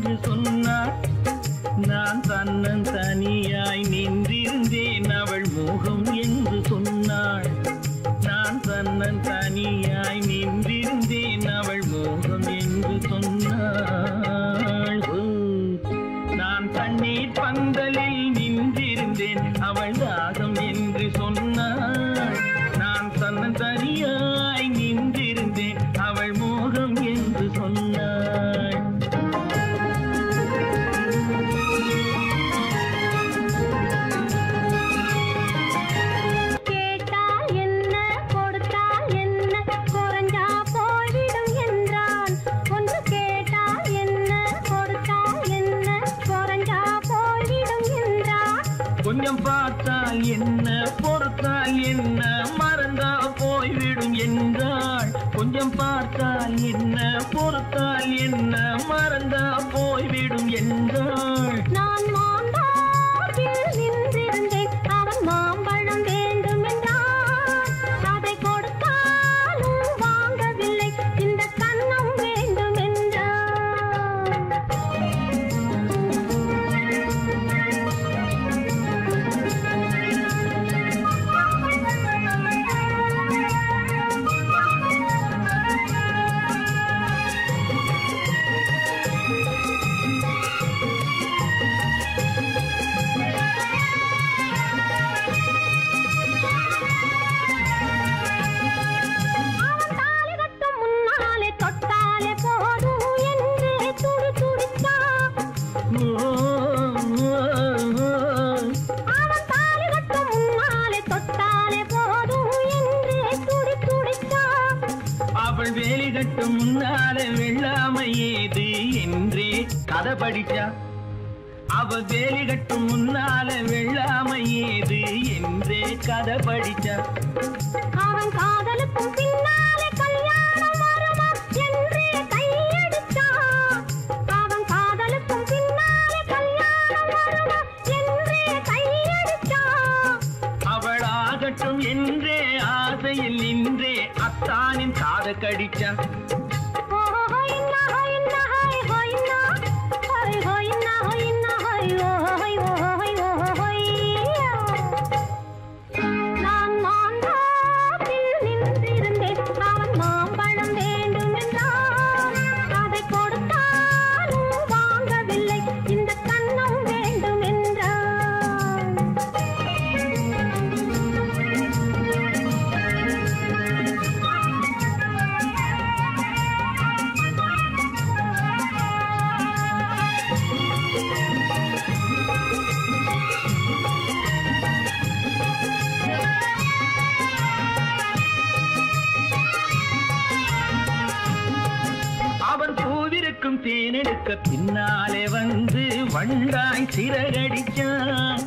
என்று சொன்னாள். நான் தன்னன் தனியாய் நின்றிருந்தேன் அவள் மோகம் என்று சொன்னாள். நான் தன்னன் தனியாய் நின்றிருந்தேன் அவள் மோகம் என்று சொன்னாள். நான் தண்ணீர் பந்தலில் நின்றிருந்தேன் அவள் தாகம் என்று சொன்னாள். நான் தன்னன் தனியாய் நின்றிருந்தேன் அவள் மோகம் என்று சொன்னாள். கொஞ்சம் பார்த்தால் என்ன பொறுத்தால் என்ன மறந்தா போய்விடும் என்றாள். கொஞ்சம் பார்த்தால் என்ன பொறுத்தால் என்ன மறந்தா போய்விடும் என்றாள். நான் மாம்பழத்தில் நின்றிருந்தேன் அவன் மாம்பழம் வேண்டும் என்றான். அதை கொடுத்தாலும் வாங்கவில்லை இந்த கண்ணம் வேண்டும் என்றான். அவள் வேலி கட்டும் முன்னாலே வெள்ளாமை ஏது என்றே கதை படிச்சா. அவள் வேலி கட்டும் முன்னாலே வெள்ளாமை ஏது என்றே கதை படிச்சா. அவன் காதலுக்கும் பின்னாலே கல்யாணம் வருமா என்றே கையடிச்சா. அவன் காதலுக்கும் பின்னாலே கல்யாணம் வருமா என்றே கையடிச்சா. அவள் ஆகட்டும் என்றே ஆசையில் நின்றே அத்தானின் காத கடிச்சா. நான் மாம்பழத்தில் நின்றிருந்தேன் அவன் மாம்பழம் வேண்டும் என்றான். அதை கொடுத்தாலும் வாங்கவில்லை இந்த கண்ணம் வேண்டும் என்றான். அவன் பூவிருக்கும் தேனெடுக்க பின்னாலே வந்து வண்டாய் சிறகடிச்சான்.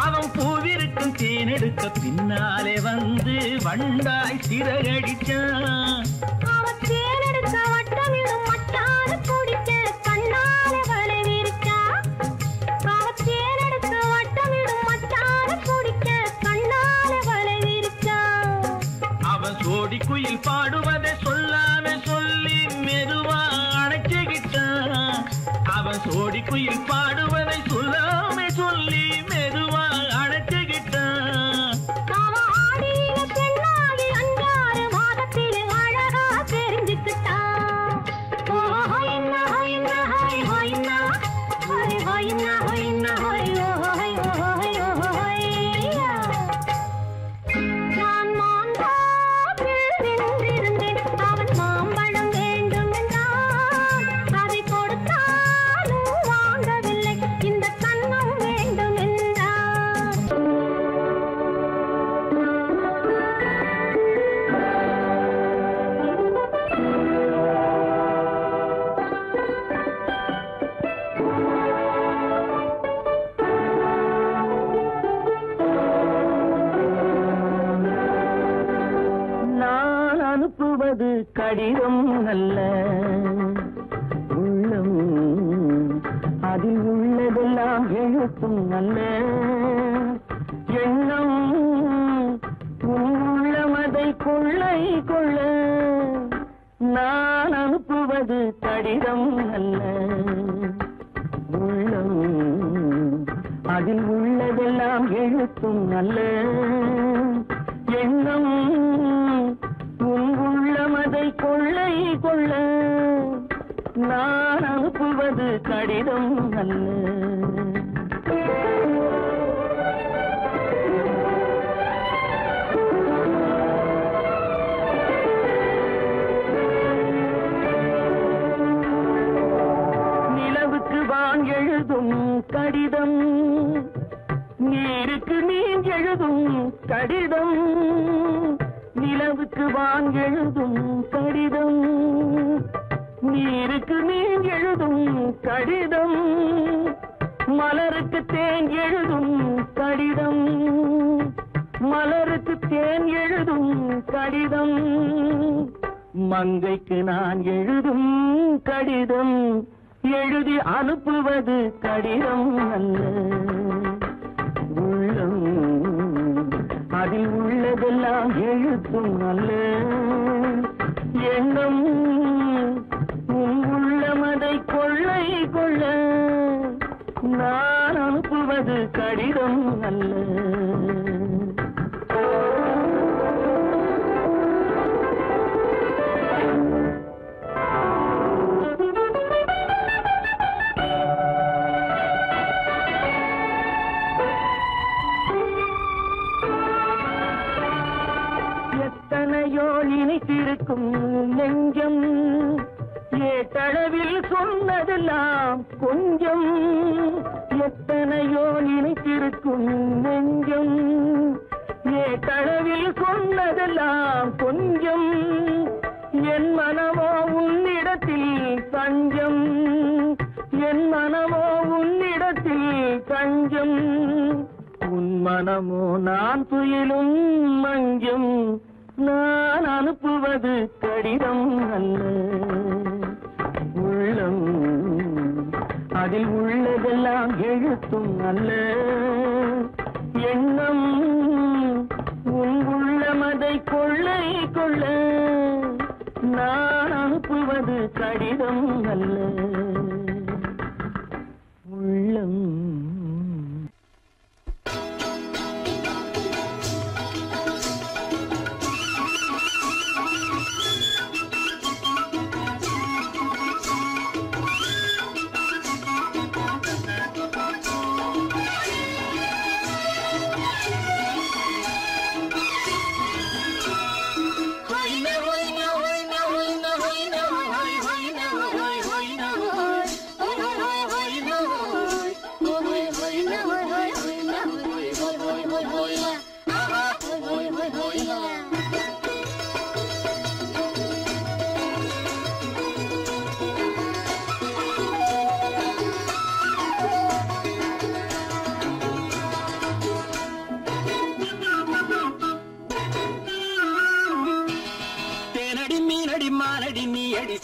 அவன் பூவிருக்கும் தேனெடுக்க பின்னாலே வந்து வண்டாய் சிறகடிச்சான். அவன் தேனெடுக்க வட்டமிடும் மட்டான குடிக்க கண்ணாலே வலை விரிச்சா. அவன் தேனெடுக்க வட்டமிடும் மட்டான குடிக்க கண்ணாலே வலை விரிச்சா. அவன் சோடி குயில் பாடுவதை சொல்லாம சொல்லி மெதுவா அணைச்சுக்கிட்டான். அவன் சோடி குயில் பாடுவதை சொல்லாம சொல்லி மெதுவா அணைச்சுக்கிட்டான். அவன் ஆடிய பெண்ணாகி 5-6 மாதத்தில் அழகா தெரிஞ்சுக்கிட்டான். நான் மாம்பழத்தில் நின்றிருந்தேன் அவன் மாம்பழம் வேண்டும் என்றான். அதை கொடுத்தாலும் வாங்கவில்லை இந்த கண்ணம் வேண்டும் என்றான். நான் அனுப்புவது கடிதம் அல்ல உள்ளம், அதில் உள்ளதெல்லாம் எழுத்தும் அல்ல எண்ணம். உள்ளமதை கொள்ளை கொள்ள நான் அனுப்ப அனுப்புவது கடிதம் அல்ல உள்ளம் அதில் உள்ளதெல்லாம் எழுத்தும் அல்ல எண்ணம் உன் உள்ளமதை கொள்ளை கொள்ள நான் அனுப்புவது கடிதம் அல்ல எழுதும் கடிதம் நீருக்கு நீர் எழுதும் கடிதம் நிலவுக்கு வான் எழுதும் கடிதம் நீருக்கு நீர் எழுதும் கடிதம் மலருக்கு தேன் எழுதும் கடிதம் மலருக்கு தேன் எழுதும் கடிதம் மங்கைக்கு நான் எழுதும் கடிதம் எழுதி அனுப்புவது கடிதம் அல்ல உள்ளம் அதில் உள்ளதெல்லாம் எழுத்தும் அல்ல எண்ணம் உன் உள்ளமதை கொள்ளை கொள்ள நான் அனுப்புவது கடிதம் அல்ல இணைத்திருக்கும் நெஞ்சம் ஏட்டளவில் சொன்னதெல்லாம் கொஞ்சம் எத்தனையோ நினைத்திருக்கும் நெஞ்சம் ஏட்டளவில் சொன்னதெல்லாம் கொஞ்சம் என் மனமோ உன்னிடத்தில் தஞ்சம் என் மனமோ உன்னிடத்தில் தஞ்சம் உன் மனமோ நான் துயிலும் மஞ்சம் நான் அனுப்புவது கடிதம் அல்ல உள்ளம் அதில் உள்ளதெல்லாம் எழுத்தும் அல்ல எண்ணம் உன் உள்ளமதை கொள்ளை கொள்ள நான் அனுப்புவது கடிதம் அல்ல உள்ளம்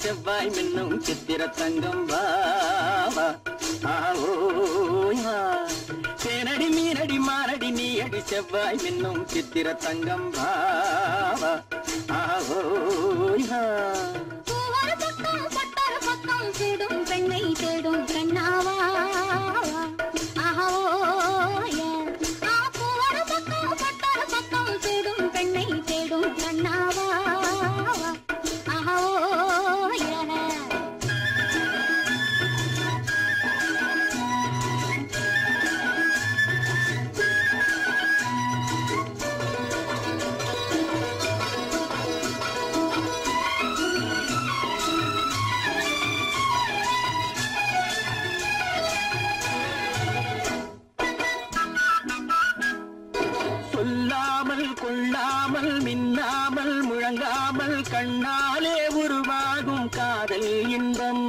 செவ்வாய் மின்னும் சித்திர தங்கம் வாவா ஆவோயா தேனடி மீனடி மானடி நீ அடி செவ்வாய் மின்னும் சித்திர தங்கம் வாவா ஆவோயா தேடும் பெண்ணை தேடும் கண்ணாவா தேடும் பெண்ணை தேடும் கண்ணாவா கொள்ளாமல் மின்னாமல் முழங்காமல் கண்ணாலே உருவாகும் காதல் இன்பம்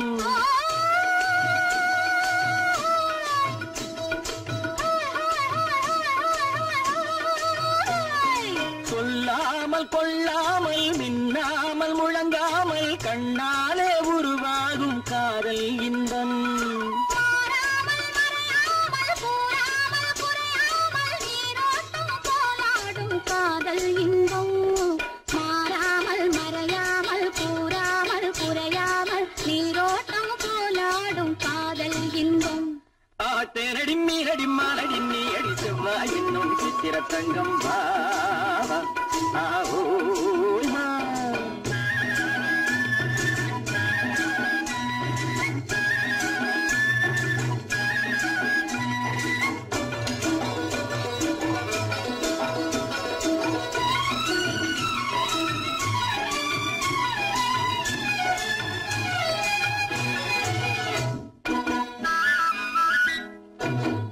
சொல்லாமல் கொள்ளாமல் மின்னாமல் முழங்காமல் கண்ணாலே உருவாகும் காதல் இன்பம் காதல் இன்பம் மாறாமல் மறையாமல் கூறாமல் குறையாமல் தேனடி மீனடி மாலடி நீ அடி செவ்வாய் என்னும் சித்திர தங்கம் பாவா ஆவோமா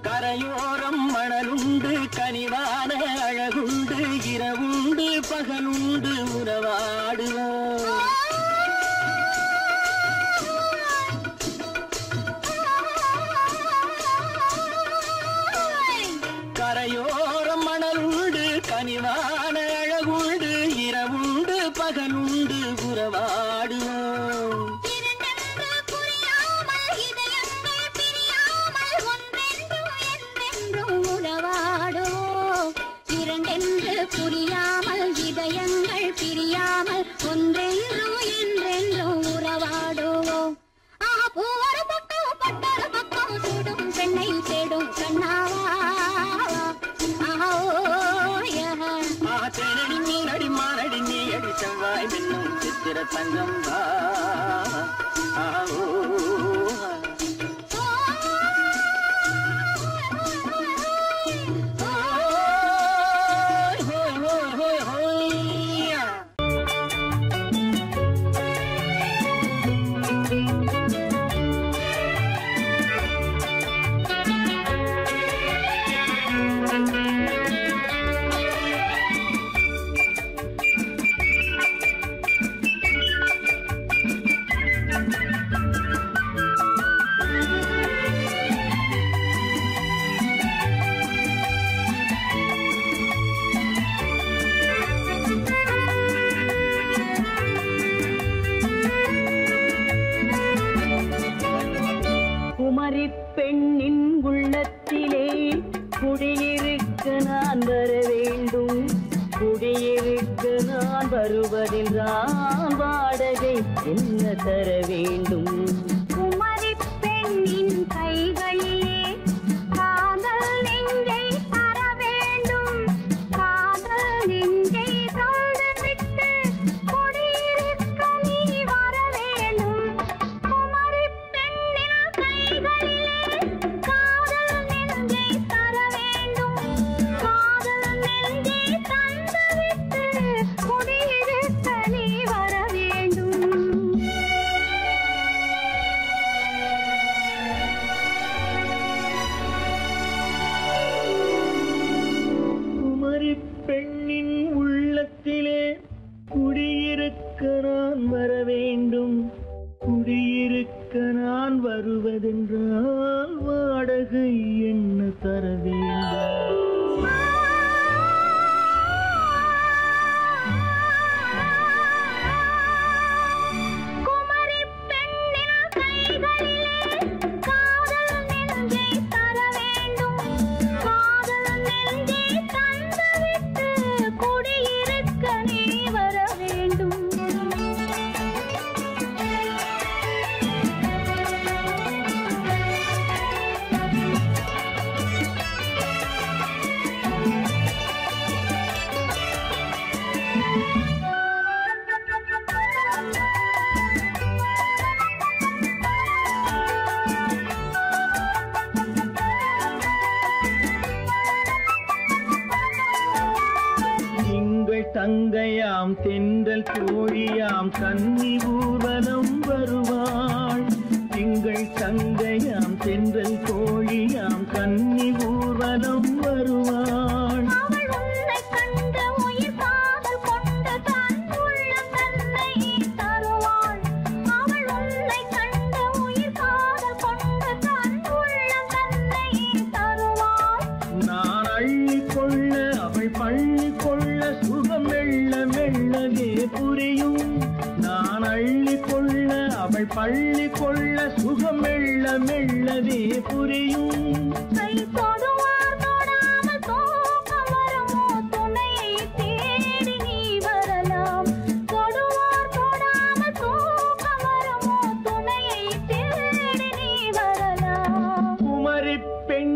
கரையோரம் மணலுண்டு கனிவான அழகுண்டு இரவுண்டு பகலுண்டு உறவாடுவோம் கரையோரம் மணலுண்டு கனிவான அழகுண்டு இரவுண்டு பகலுண்டு உறவாடுவோம் புரியாமல் இதயங்கள் பிரியாமல் ஒன்றென்றும் என்றென்றும் உறவாடுவோம் ஒரு பக்கம் பட்டொரு பக்கம் சுடும் பெண்ணை தேடும் கண்ணாவா தேனடி மீனடி மானடி நீ அடி செவ்வாய் மின்னும் சித்திர தங்கம் ஆவோ குமரி பெண்ணின் உள்ளத்திலே குடியிருக்க நான் வர வேண்டும் குடியிருக்க நான் வருவதென்றால் வாடகை என்ன தர வேண்டும் குமரி பெண்ணின் கைகளிலே காதல் நெஞ்சை தர வேண்டும் காதல் நெஞ்சை தந்துவிட்டு குடியிருக்க நீ வர வேண்டும் குமரி பெண்ணின் கைகளிலே காதல் நெஞ்சை தர வேண்டும் காதல் நெஞ்சை தந்துவிட்டு குடியிருக்க நீ வர வேண்டும் குமரி பெண்ணின் உள்ளத்திலே குடியிருக்க நான் வர வேண்டும் குடியிருக்க நான் வருவதென்றால் வாடகை என்ன தர வேண்டும் குமரி பெண்ணின் கைகளிலே காதல் நெஞ்சை தர வேண்டும் காதல் நெஞ்சை தந்துவிட்டு குடியிருக்க நீ வர வேண்டும் திங்கள் தங்கையாம் தென்றல் தோழியாம் கன்னி ஊர்வலம் வருவாள் திங்கள் தங்கையாம் தென்றல் தோழியாம் கன்னி ஊர்வலம் வருவாள் அவள் உன்னை கண்டு உயிர் காதல் கொண்டு தன் உள்ளம் தன்னை தருவாள் அவள் உன்னை கண்டு உயிர் காதல் கொண்டு தன் உள்ளம் தன்னை தருவாள் நான் அள்ளி கொள்ள அவள் பள்ளி கொள்ள சுகம் மெல்ல மெல்லவே புரியும் நான் அள்ளி கொள்ள அவள் பள்ளி கொள்ள சுகம் மெல்ல மெல்லவே புரியும் கை தொடுவார் தொடாமல் தூக்கம் வருமோ துணையை தேடி நீ வரலாம் தொடுவார் தொடாமல் தூக்கம் வருமோ துணையை தேடி நீ வரலாம் குமரி பெண்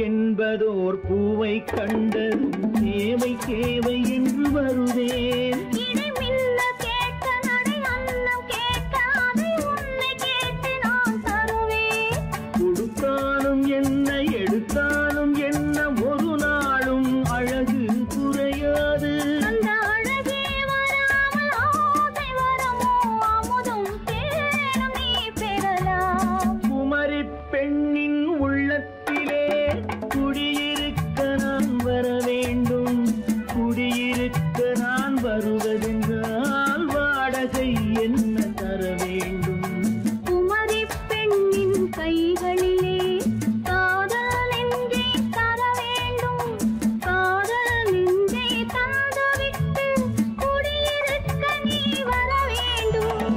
என்பதோர் பூவை கண்டது தேவை தேவை என்று வருவேன். கொடுத்தாலும் என்ன எடுத்தாலும் என்ன ஒரு நாளும் அழகு குறையாது. குமரி பெண்ணின் உள்ளத்திலே குடியிருக்க நான் வர வேண்டும். குடியிருக்க நான் வருவதென்றால் வாடகை என்ன தர வேண்டும்? குமரி பெண்ணின் கைகளிலே காதல் நெஞ்சை தர வேண்டும். காதல் நெஞ்சை தந்துவிட்டு குடியிருக்க நீ வர வேண்டும்.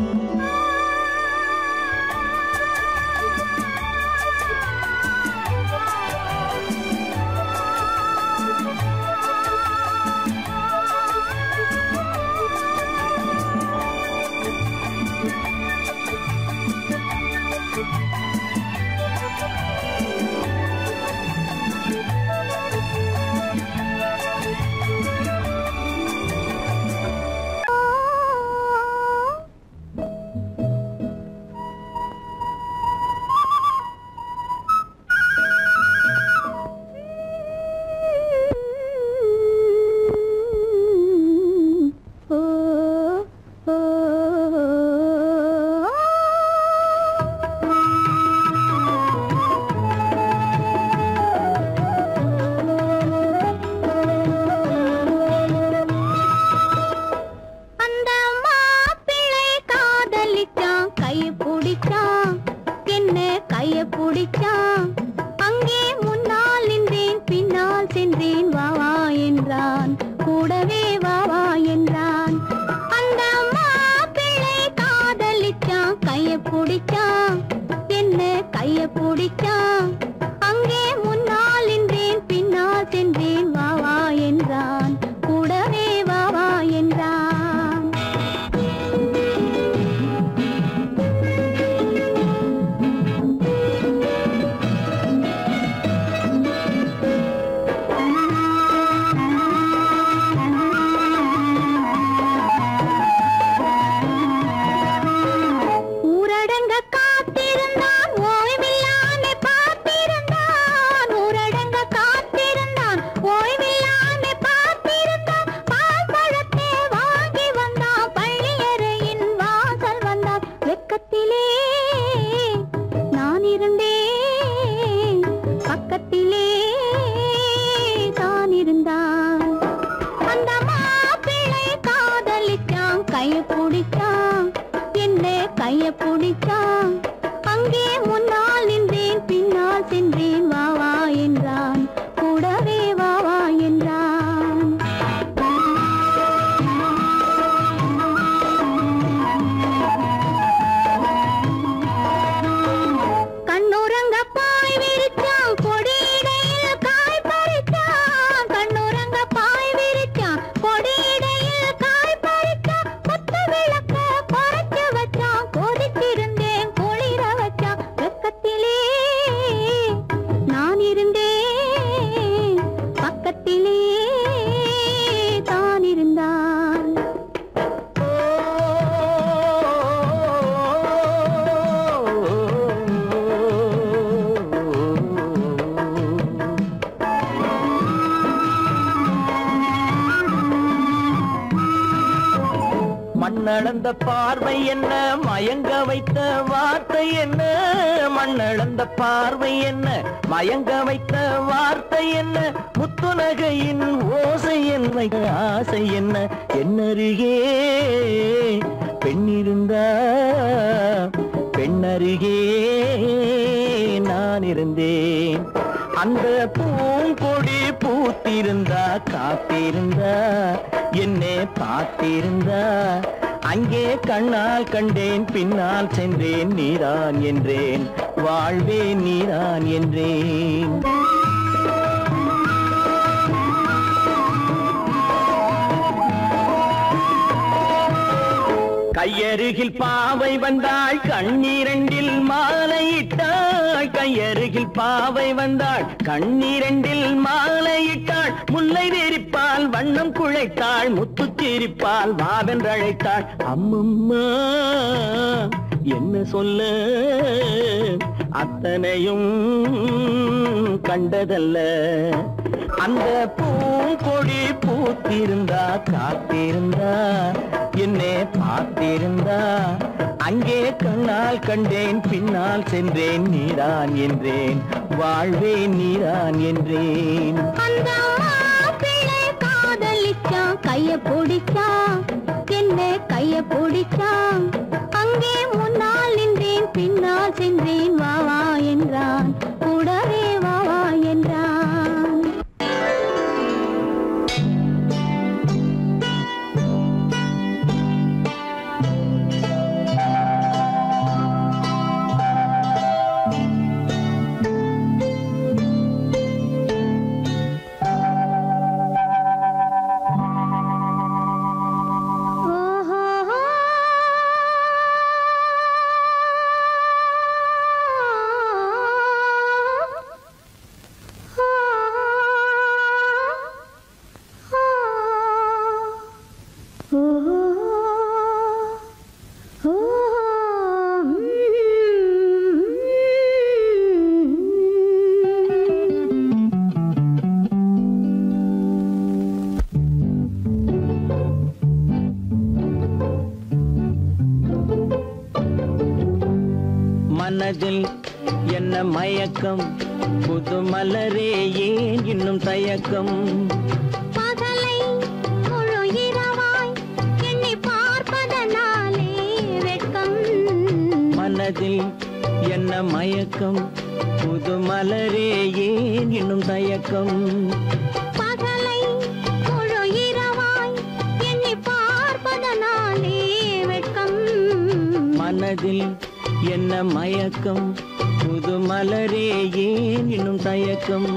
மண்ணளந்த பார்வை என்ன மயங்க வைத்த வார்த்தை என்ன? மண்ணளந்த பார்வை என்ன மயங்க வைத்த வார்த்தை என்ன? முத்துநகையின் ஓசை என்ன ஆசை என்ன? என்னருகே பெண்ணிருந்தா பெண்ணருகே நான் இருந்தேன். அந்த பூங்கொடி பூத்திருந்தா காத்திருந்தா என்னை பார்த்திருந்தா அங்கே கண்ணால் கண்டேன் பின்னால் சென்றேன் நீதான் என்றேன் வாழ்வே நீதான் என்றேன். கையருகில் பாவை வந்தாள் கண்ணீரண்டில் மாலையிட்டாள் கையருகில் பாவை வந்தாள் கண்ணீரண்டில் மாலையிட்டாள் முல்லை விரிப்பால் வண்ணம் குழைத்தாள் முத்து சிரிப்பால் வாவென்றழைத்தாள் அம்மம்மா என்ன சொல்ல அத்தனையும் கண்டதல்ல அந்த பூங்கொடி பூத்திருந்தா காத்திருந்தா என்னை பார்த்திருந்தா அங்கே கண்ணால் கண்டேன் பின்னால் சென்றேன் நீதான் என்றேன் வாழ்வேன் நீதான் என்றேன் அந்த பிள்ளை காதலிச்சான் கைய பிடிச்சான் என்ன கைய பிடிச்சான் அங்கே முன்னால் நின்றேன் பின்னால் சென்றேன் வா வா என்றான் கூடவே வா வா என்றான் மனதில் என்ன மயக்கம் புது மலரே ஏன் இன்னும் தயக்கம் பகலை முழு இரவாய் எண்ணி பார்ப்பதனாலே வெட்கம் மனதில் என்ன மயக்கம் புது மலரே ஏன் இன்னும் தயக்கம் பகலை முழு இரவாய் எண்ணி பார்ப்பதனாலே வெட்கம் மனதில் என்ன மயக்கம் புது மலரே ஏன் இன்னும் தயக்கம்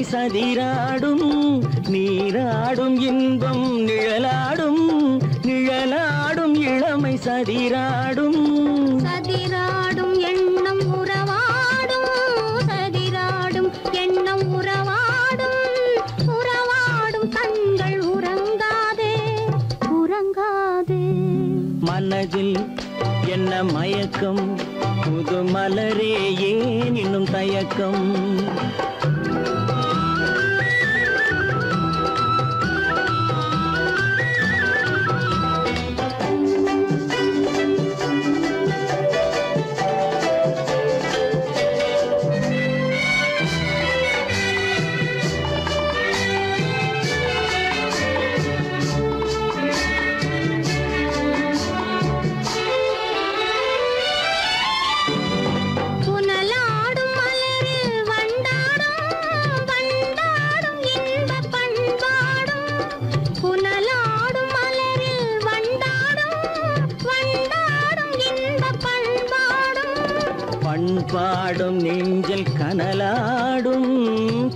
சதிராடும் நீராடும் இன்பம் நிழலாடும் நிழலாடும் இளமை சதிராடும் சதிராடும் எண்ணம் உறவாடும் சதிராடும் எண்ணம் உறவாடும் உறவாடும் கண்கள் உறங்காதே உறங்காதே மனதில் என்ன மயக்கம் புது மலரே ஏன் இன்னும் தயக்கம் பண்பாடும் நெஞ்சில் கனலாடும்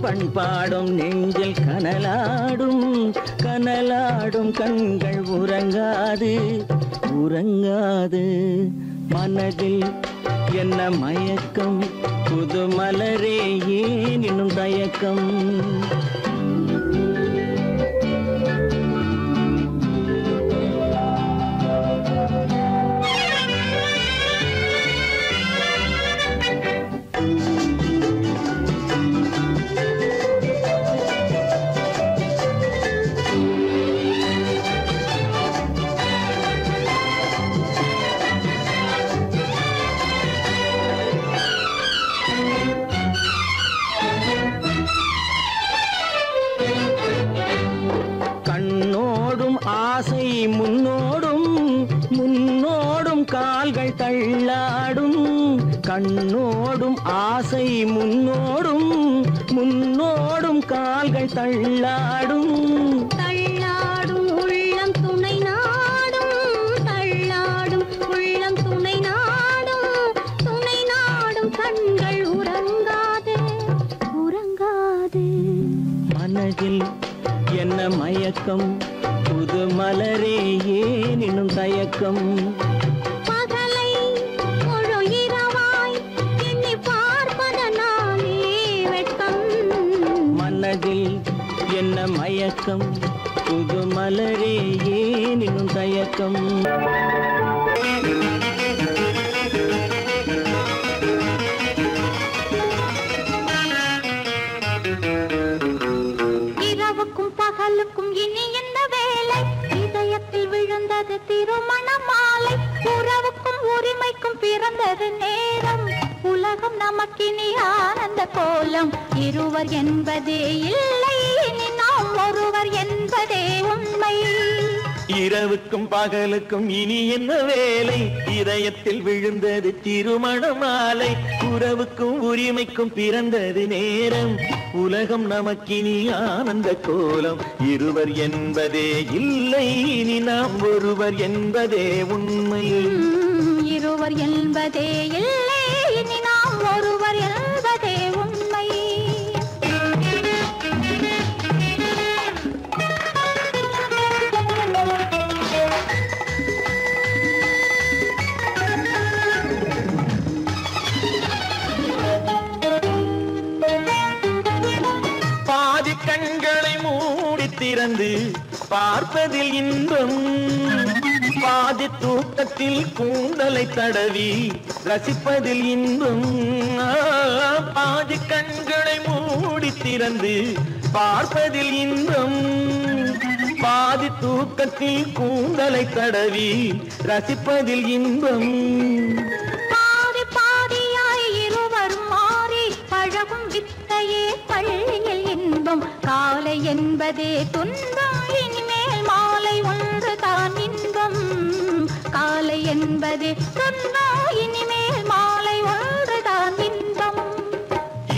பண்பாடும் நெஞ்சில் கனலாடும் கனலாடும் கண்கள் உறங்காது உறங்காது மனதில் என்ன மயக்கம் புது மலரே ஏன் இன்னும் தயக்கம் கால்கள் தள்ளாடும் கண்ணோடும் ஆசை முன்னோடும் முன்னோடும் கால்கள் தள்ளாடும் தள்ளாடும் உள்ளம் துணை நாடும் தள்ளாடும் உள்ளம் துணை நாடும் கண்கள் உறங்காது உறங்காது மனதில் என்ன மயக்கம் புது மலரே ஏன் இன்னும் தயக்கம் பகலை முழு இரவாய் எண்ணி பார்ப்பதனாலே வெட்கம் மனதில் என்ன மயக்கம் புது மலரே ஏன் இன்னும் தயக்கம் இரவுக்கும் பகலுக்கும் இனி என்ன வேலை இதயத்தில் விழுந்தது திருமண மாலை உறவுக்கும் உரிமைக்கும் பிறந்தது நேரம் உலகம் நமக்கினி ஆனந்த கோலம் இருவர் என்பதே இல்லை இனி நாம் ஒருவர் என்பதே உண்மை இரவுக்கும் பகலுக்கும் இனி என்ன வேலை இதயத்தில் விழுந்தது திருமண மாலை உறவுக்கும் உரிமைக்கும் பிறந்தது நேரம் உலகம் நமக்கினி ஆனந்த கோலம் இருவர் என்பதே இல்லை இனி நாம் ஒருவர் என்பதே உண்மை இருவர் என்பதே இல்லை இனி நாம் ஒருவர் என்பதே உண்மை பாதி கண்களை மூடி திறந்து பார்ப்பதில் இன்பம் பாதி தூக்கத்தில் கூந்தலை தடவி ரசிப்பதில் இன்பம் பாதி கண்களை மூடி திறந்து பார்ப்பதில் இன்பம் பாதி தூக்கத்தில் கூந்தலை தடவி ரசிப்பதில் இன்பம் பாதி பாதியாய் இருவரும் மாறி பழகும் வித்தையே பள்ளியில் இன்பம் காலை என்பதே துன்பம் இனிமேல் மாலை ஒன்று தான் இன்பம் காலை என்பதே துன்பம் இனிமேல் மாலை ஒன்று தான் இன்பம்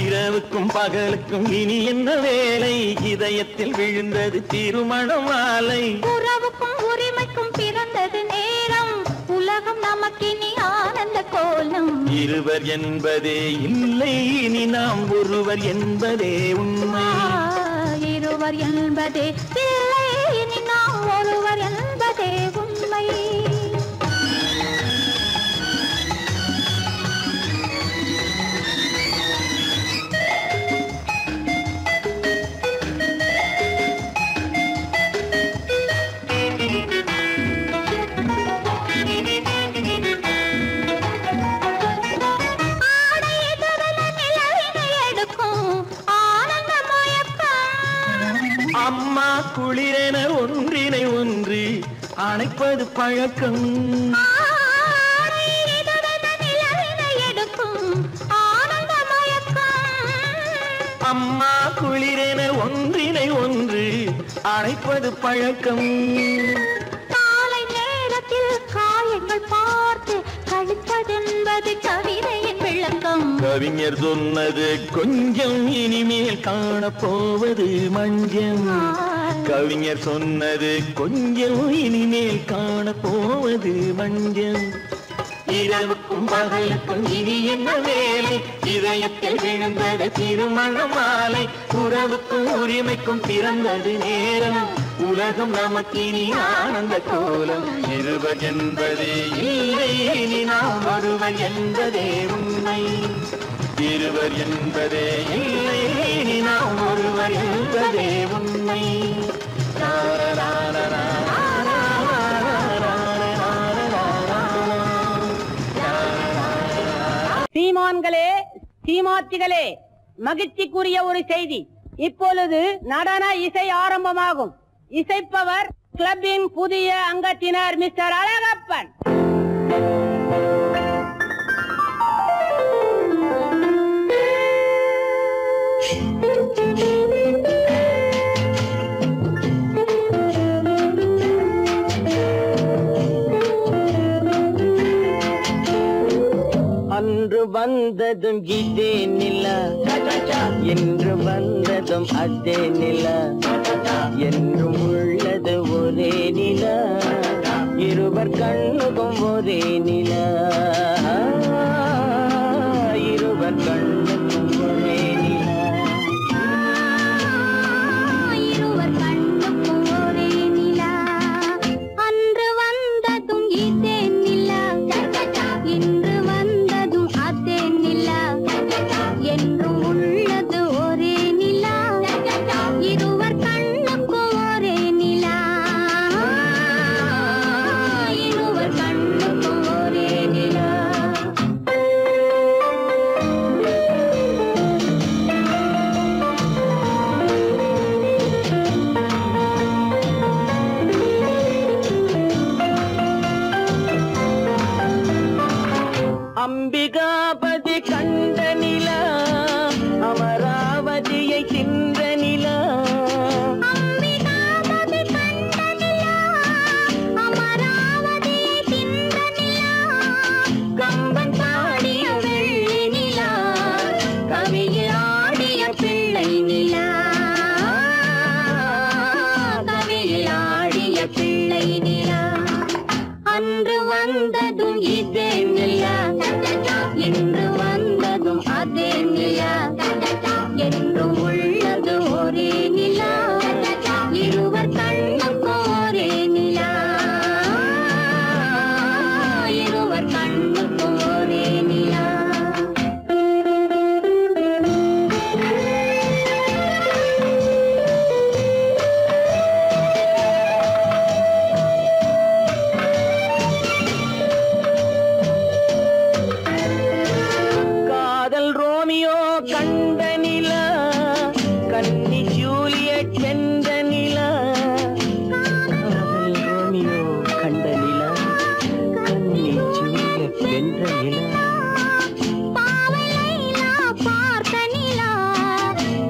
இரவுக்கும் பகலுக்கும் இனி என்ன வேலை இதயத்தில் விழுந்தது திருமண மாலை உறவுக்கும் உரிமைக்கும் பிறந்தது நேரம் உலகம் நமக்கினி ஆனந்த கோலம் இருவர் என்பதே இல்லை இனி நாம் ஒருவர் என்பதே உண்மை இருவர் என்பதே இல்லை இனி நாம் ஒருவர் என்பதே உண்மை அம்மா குளிரென ஒன்றினை ஒன்று அணைப்பது பழக்கம் அம்மா குளிரென ஒன்றினை ஒன்று அணைப்பது பழக்கம் காலை நேரத்தில் காயங்கள் பார்த்து கழிப்பதென்பது கவிதையின் விளக்கம் கவிஞர் சொன்னது கொஞ்சம் இனிமேல் காணப்போவது மஞ்சம் கவிஞர் சொன்னது கொஞ்சம் இனிமேல் காணப்போவது மஞ்சம் இரவுக்கும் பகலுக்கும் இனி என்ன வேலை இதயத்தில் விழுந்தது திருமண மாலை உறவுக்கும் உரிமைக்கும் பிறந்தது நேரம் உலகம் நமக்கினி ஆனந்த கோலம் இருவர் என்பதே இல்லை இனி நாம் ஒருவர் என்பதே உண்மை இருவர் என்பதே இல்லை இனி நாம் ஒருவர் என்பதே உண்மை சீமான்களே சீமாத்திகளே மகிழ்ச்சிக்குரிய ஒரு செய்தி இப்பொழுது நடன இசை ஆரம்பமாகும் இசைப்பவர் கிளப்பின் புதிய அங்கத்தினர் மிஸ்டர் அழகப்பன் அன்று வந்ததும் இதே நிலா, என்று வந்ததும் அதே நிலா, என்றும் உள்ளது ஒரே நிலா, இருவர் கண்ணுக்கும் ஒரே நிலா, இருவர் கண்ணுக்கும் ஒரே நிலா, இருவர் கண்ணுக்கும் ஒரே நிலா. அன்று வந்ததும் இதே நிலா, இன்று வந்ததும் அதே நிலா, என்றும் உள்ளது ஒரே நிலா, இருவர் கண்ணுக்கும் ஒரே நிலா, இருவர் கண்ணுக்கும் ஒரே நிலா. அம்பிகாபதி கண்ட நிலா, அமராவதியை தின்ற நிலா, அம்பிகாபதி கண்ட நிலா, அமராவதியை தின்ற நிலா, கம்பன் பாடிய வெள்ளி நிலா, கவியில் ஆடிய பிள்ளை நிலா, கவியில் ஆடிய பிள்ளை நிலா. அன்று வந்ததும் இதே நிலா, இன்று வந்ததும் அதே நிலா, என்றும் உள்ளது ஒரே நிலா, இருவர் கண்ணுக்கும் ஒரே நிலா, இருவர் கண்ணுக்கும் ஒரே நிலா. காதல் ரோமியோ கண்ட நிலா, கன்னி ஜூலியட் வென்ற நிலா, காதல் ரோமியோ கண்ட நிலா, கன்னி ஜூலியட் வென்ற நிலா, பாவை லைலா பார்த்த நிலா,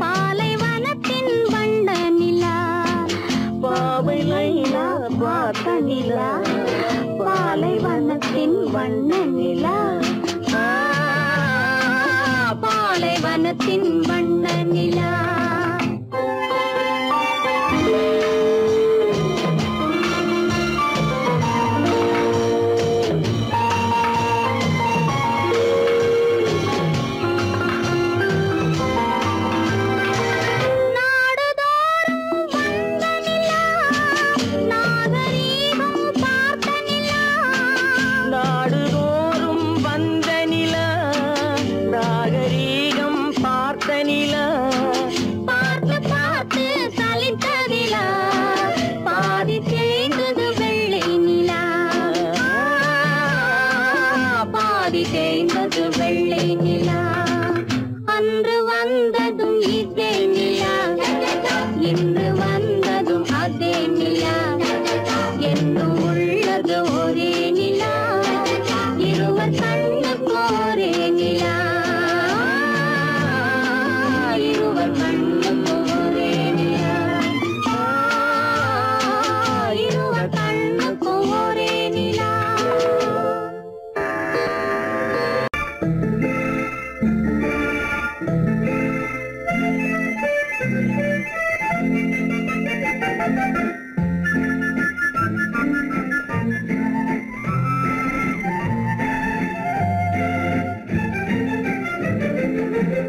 பாலைவனத்தின் வண்ட நிலா, பாவை லைலா பார்த்த நிலா, பாலைவனத்தின் வண்ண நிலா, பாலைவனத்தின் வண்ண நிலா. நாடுதோறும் வந்த நிலா, நாகரீகம் பார்த்த நிலா, நாடுதோறும் வந்த நிலா, நாகரீகம் பார்த்த நிலா, பார்த்து பார்த்து சலித்த நிலா, பாதி தேய்ந்தது வெள்ளை நிலா, பாதி தேய்ந்தது வெள்ளை நிலா. அன்று வந்ததும் இதே நிலா, இன்று வந்ததும் அதே நிலா, என்றும் உள்ளது ஒரே நிலா, இருவர் கண்ணுக்கும் ஒரே நிலா, இருவர் கண்ணுக்கும் ஒரே நிலா, இருவர் கண்ணுக்கும் ஒரே நிலா.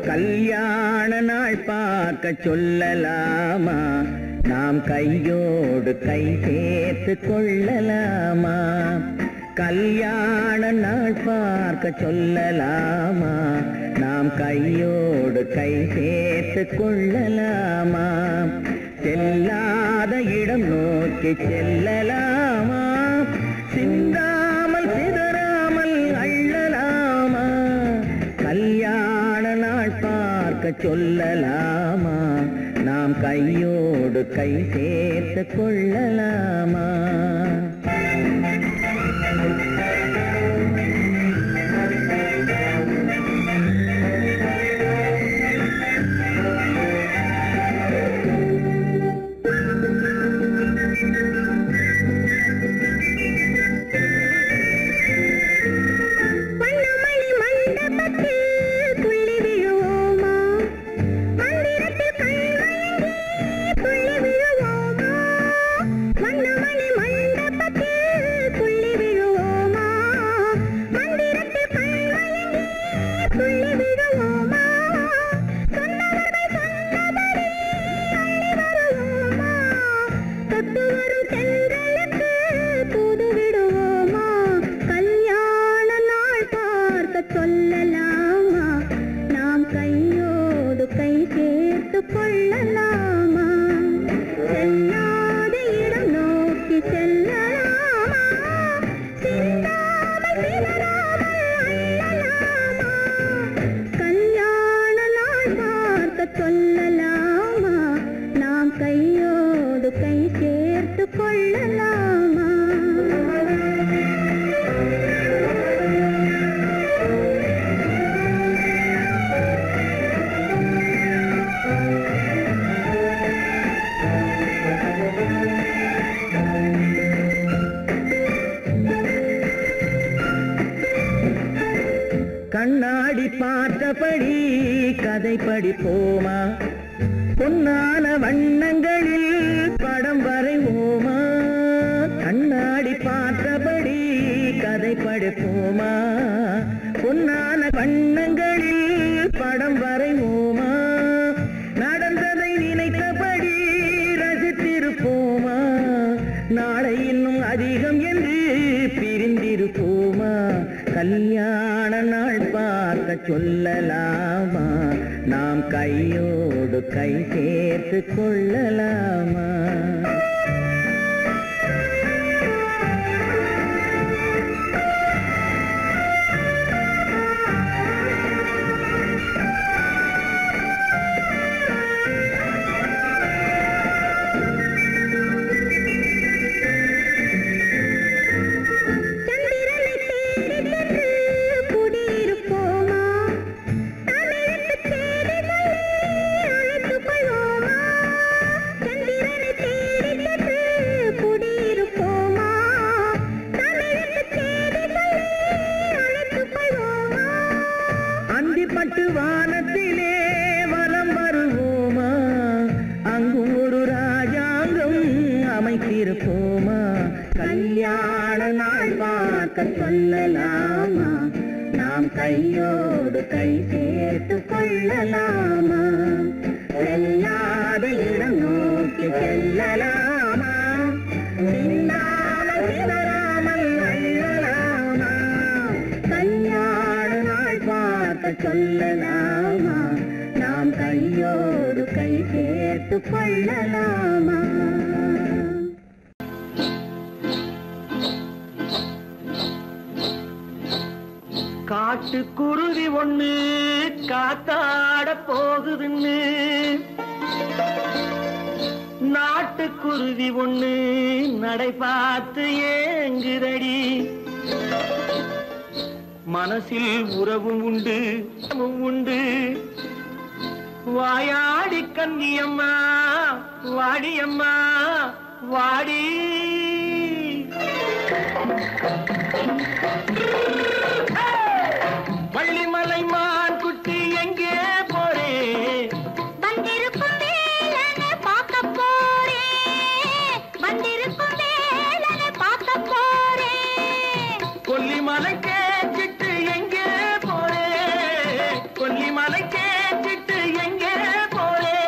கல்யாண நாள் பார்க்க சொல்லலாமா, நாம் கையோடு கை சேர்த்து கொள்ளலாமா, கல்யாண நாள் பார்க்க சொல்லலாமா, நாம் கையோடு கை சேர்த்து கொள்ளலாமா, செல்லாத இடம் நோக்கி செல்லலாமா, சிந்தாமல் சிதறாமல் அள்ளலாமா, கல்யாண நாள் பார்க்க சொல்லலாமா, நாம் கையோடு கை சேர்த்து கொள்ளலாமா. மண்டப கண்ணாடி பார்த்தபடி கதை படிப்போமா பொன்னான வண்ணங்களில் படம் வரைவோமா கண்ணாடி பார்த்தபடி கதை படிப்போமா பொன்னான வண்ணங்களில் படம் வரைவோமா நடந்ததை நினைத்தபடி ரசித்திருப்போமா நாளை இன்னும் அதிகம் என்று பிரிந்திருப்போமா கல்யாண நாள் பார்க்க சொல்லலாமா நாம் கையோடு கை சேர்த்து கொள்ளலாமா வானத்திலே வலம் வருவோமா அங்கும் ஒரு ராஜாங்கம் அமைத்திருப்போமா கல்யாண நாள் பார்க்க சொல்லலாமா நாம் கையோடு கை சேர்த்து கொள்ளலாமா செல்லாத இடம் நோக்கி செல்லலாமா சின்னாமல் சிதறாமல் அள்ளலாமா கல்யாண நாள் பார்க்க சொல்லலாமா நாம் கையோடு கை சேர்த்து கொள்ளலாமா காட்டுக்குருவி ஒண்ணு காத்தாட போகுதுன்னு நாட்டுக்குருவி ஒண்ணு நடை பார்த்து ஏங்குதடி மனசில் உறவும் உண்டு உண்டு வாயாடி கன்னியம்மா வாடியம்மா வாடி வள்ளிமலை மான் குட்டி எங்கே போறே வந்திருக்கும் வேலனை பார்க்க போறேன் வந்திருக்கும் வேலனை பார்க்க போறேன் கொல்லிமலை கேச்சிட்டு எங்கே போறே கொல்லிமலை கேச்சிட்டு எங்கே போறே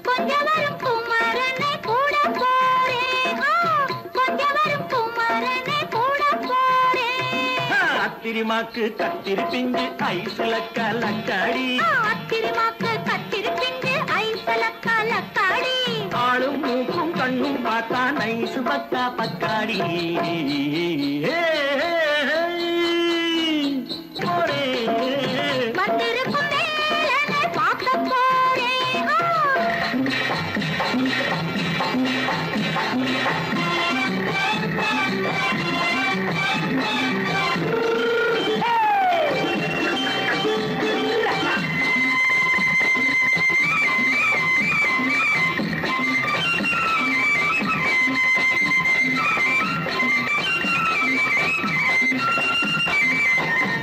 கொஞ்சம் வரும் குமரனை கூட போறேன் கொஞ்சம் வரும் குமரனை கூட போறேன் அத்திரிமாக்கு கத்திருப்பிஞ்சு ஐசுல கலக்காடி அத்திரிமாக்கு கத்திருப்பிஞ்சு ஐசுல கலக்காடி ஆளும் மூக்கும் கண்ணும் பார்த்தா நைசு பக்கா பக்காடி போரே வந்திருக்கும் வேலனை பார்க்க போறேன்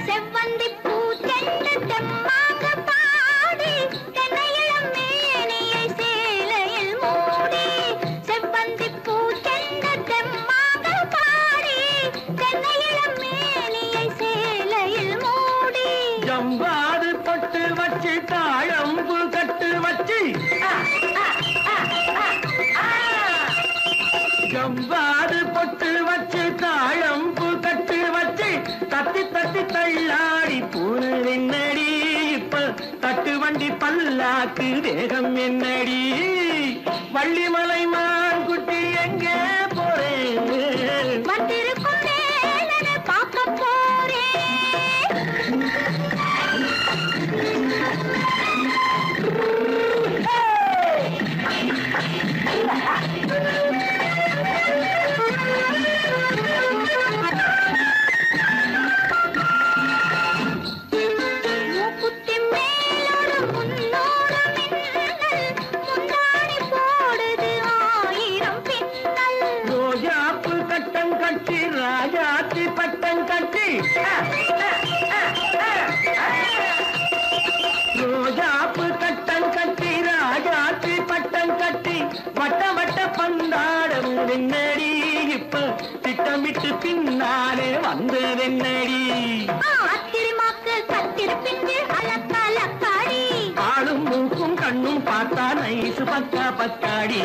செவ்வந்தி பூ செண்டு தெம்மாக பாடி தென்னையிளம் மேனியை சேலையில் மூடி செவ்வந்தி பூ செண்டு தெம்மாக பாடி தென்னையிளம் மேனியை சேலையில் மூடி ஜம்பாது பட்டு வச்சு தாழம்பு கட்டு வச்சு ஜம்பாது பொட்டு வச்சு தாழம்பு கட்டு வச்சு தத்தி தத்தி தள்ளாடி பூனை என்னடி இப்ப தட்டு வண்டி பல்லாக்கு வேகம் என்னடி வள்ளிமலை மான் குட்டி எங்கே போறேன் வந்திருக்கும் வேலனை பார்க்க போறேன் மூக்குத்தி மேலோடு முன்னோடு மின்னல் முந்தாணி போடுது அத்திரிமாக்கு கத்திருப்பிஞ்சு அலக்காடி ஆளும் மூக்கும் கண்ணும் பார்த்தா நைசு பக்கா பக்காடி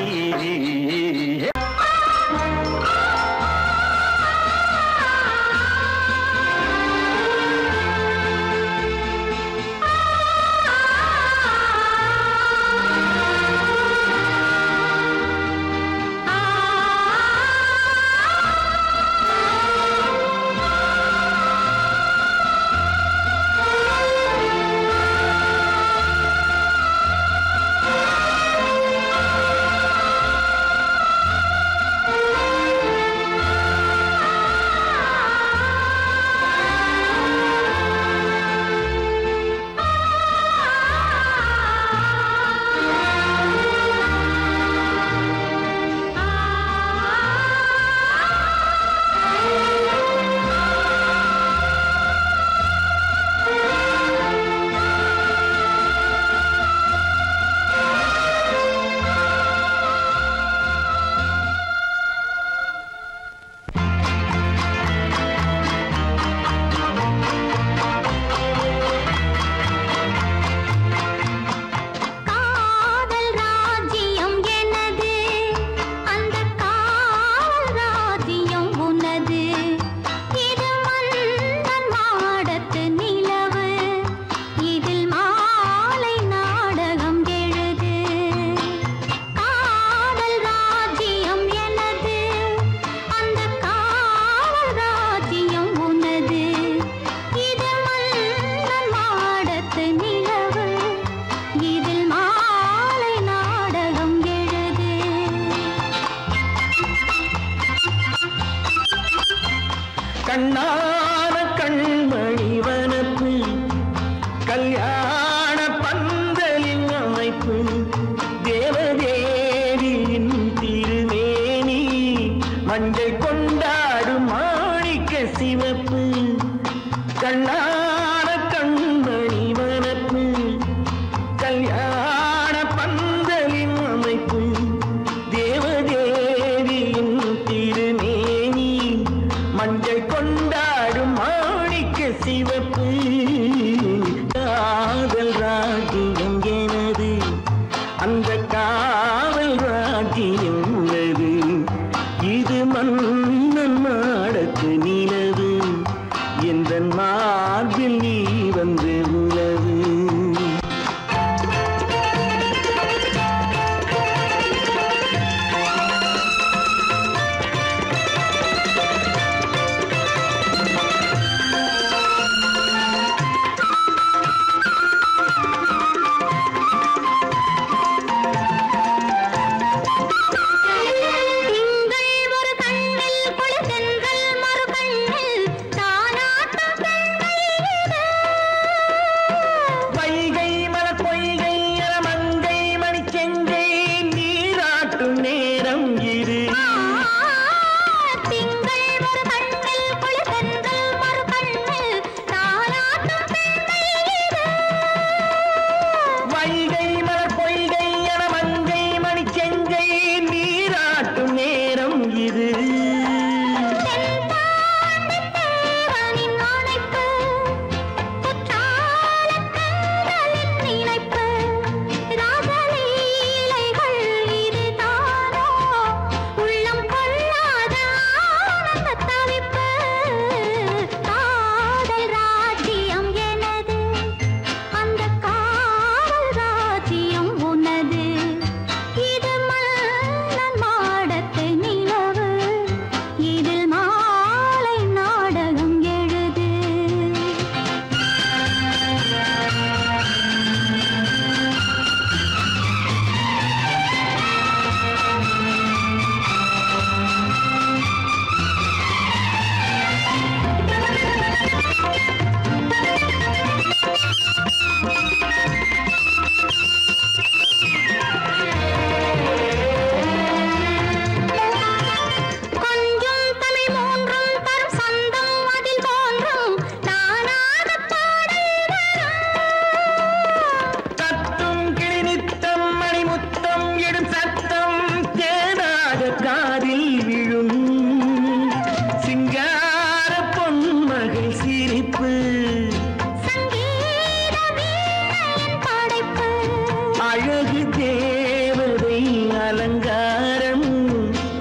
கண்ணான கண்மணி வனப்பு கல்யாண பந்தலின் அமைப்பு தேவதேவியின் திருமேனி மஞ்சள் கொண்டாடும் மாணிக்க சிவப்பு கண்ணான கண்மணி வனப்பு கல்யாண பந்தலின் அமைப்பு தேவதேவியின் திருமேனி மஞ்சள் கொண்டாடும் மாணிக்க சிவப்பு காதல் ராஜ்யம் எனது அந்த காவல் ராஜ்யம் உள்ளது இது மன்னன் மாடத்து நிலவு எந்த மார்பில் நீ வந்து உலவு சிரிப்பு சங்கீத வீணையின் படைப்பு அழகு தேவதை அலங்காரம்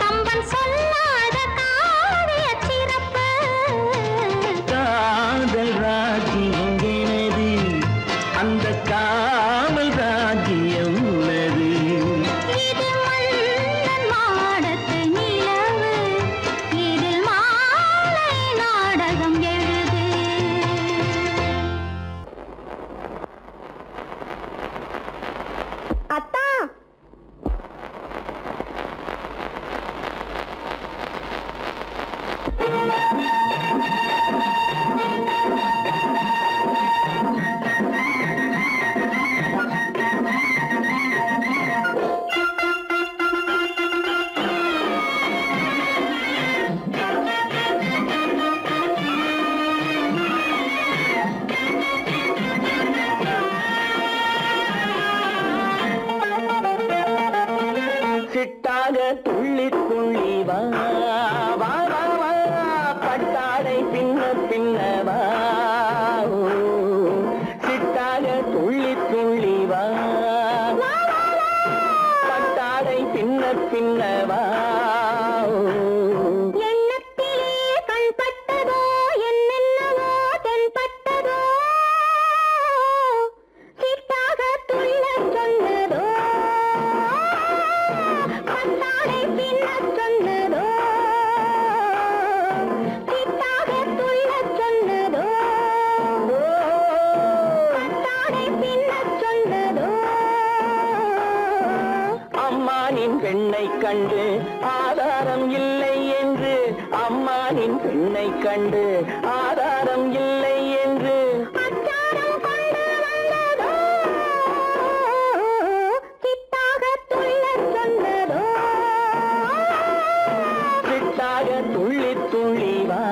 கம்பன் சொல்லாத காவிய சிறப்பு காதல் ராஜ்யம் எனது அந்த காவல் ராஜ்யம் உள்ளது இது மன்னன் மாடத்து நிலவு இதில் மாலை நாடகம் எழுது அத்தா சிட்டாக துள்ளி துள்ளி வா வா வா வா பட்டாடை பின்ன பின்ன வா ஓ, சிட்டாக துள்ளி துள்ளி வா பட்டாடை பின்ன பின்ன வா ஓ. எண்ணத்திலே கண்பட்டதோ என்னென்னவோ தென்பட்டதோ சிட்டாக துள்ளச் சொன்னதோ பட்டாடை பின்னச் சொன்னதோ சிட்டாக துள்ளச் சொன்னதோ பட்டாடை பின்னச் சொன்னதோ அம்மானின் பெண்ணை கண்டு ஆதாரம் இல்லை என்று அம்மானின் பெண்ணை கண்டு ஆதாரம் இல்லை என்று அச்சாரம் கொண்டு வந்ததோ சிட்டாக துள்ளச் சொன்னதோ சிட்டாக துள்ளி துள்ளி வா